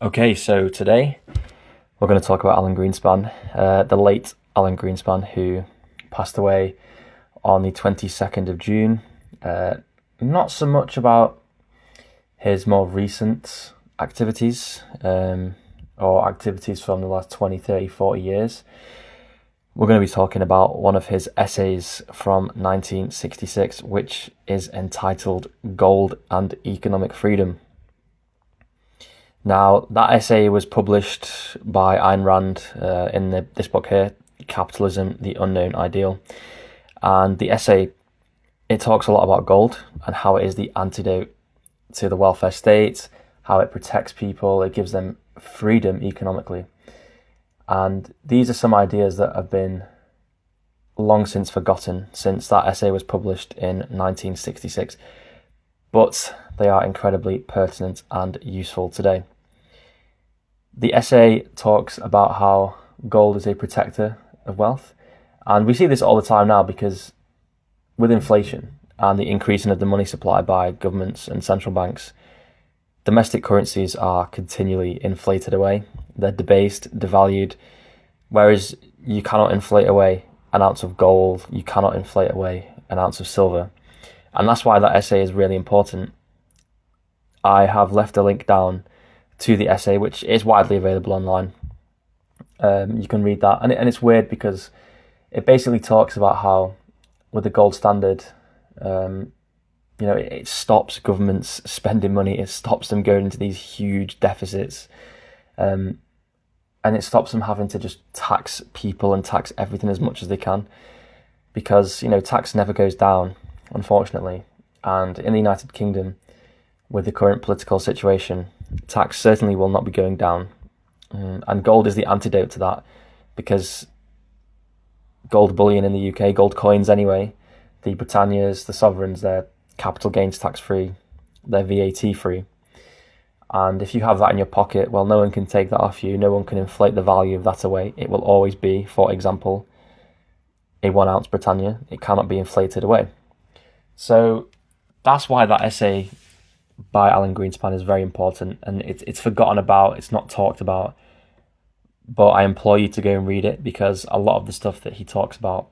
Okay, so today we're going to talk about Alan Greenspan, the late Alan Greenspan, who passed away on the 22nd of June. Not so much about his more recent activities or activities from the last 20, 30, 40 years. We're going to be talking about one of his essays from 1966, which is entitled Gold and Economic Freedom. Now, that essay was published by Ayn Rand in this book here, Capitalism, the Unknown Ideal. And the essay, it talks a lot about gold and how it is the antidote to the welfare state, how it protects people, it gives them freedom economically. And these are some ideas that have been long since forgotten since that essay was published in 1966. But they are incredibly pertinent and useful today. The essay talks about how gold is a protector of wealth. And we see this all the time now because with inflation and the increasing of the money supply by governments and central banks, domestic currencies are continually inflated away. They're debased, devalued, whereas you cannot inflate away an ounce of gold, you cannot inflate away an ounce of silver. And that's why that essay is really important. I have left a link down to the essay, which is widely available online. You can read that. And it's weird because it basically talks about how with the gold standard, it stops governments spending money. It stops them going into these huge deficits. And it stops them having to just tax people and tax everything as much as they can. Because, tax never goes down, unfortunately. And in the United Kingdom, with the current political situation, tax certainly will not be going down. And gold is the antidote to that, because gold bullion in the UK, gold coins anyway, the Britannias, the sovereigns, they're capital gains tax free, they're VAT free. And if you have that in your pocket, well, no one can take that off you, no one can inflate the value of that away. It will always be, for example, a 1 ounce Britannia. It cannot be inflated away. So that's why that essay by Alan Greenspan is very important, and it's forgotten about, it's not talked about, but I implore you to go and read it, because a lot of the stuff that he talks about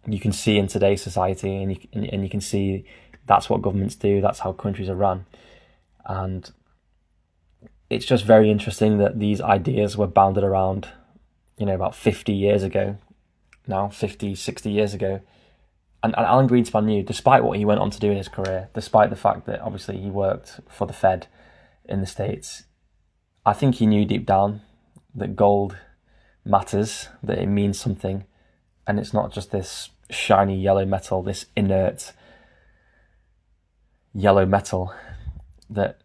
you can see in today's society, and you can see that's what governments do, that's how countries are run. And it's just very interesting that these ideas were bounded around, about 50 years ago now, 50, 60 years ago. And Alan Greenspan knew, despite what he went on to do in his career, despite the fact that obviously he worked for the Fed in the States, I think he knew deep down that gold matters, that it means something, and it's not just this shiny yellow metal, this inert yellow metal that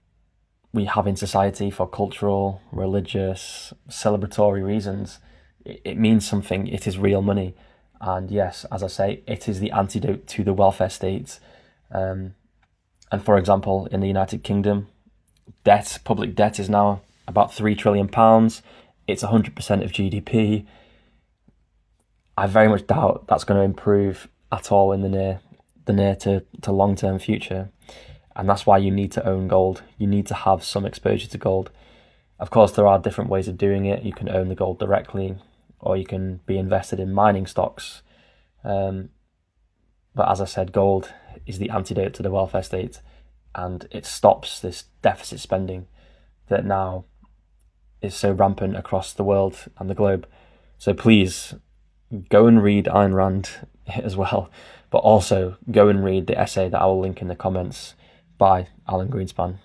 we have in society for cultural, religious, celebratory reasons. It means something, it is real money. And yes, as I say, it is the antidote to the welfare state. And for example, in the United Kingdom, public debt is now about £3 trillion. It's 100% of GDP. I very much doubt that's going to improve at all in the near to long-term future. And that's why you need to own gold. You need to have some exposure to gold. Of course, there are different ways of doing it. You can own the gold directly, or you can be invested in mining stocks. But as I said, gold is the antidote to the welfare state, and it stops this deficit spending that now is so rampant across the world and the globe. So please go and read Ayn Rand as well, but also go and read the essay that I will link in the comments by Alan Greenspan.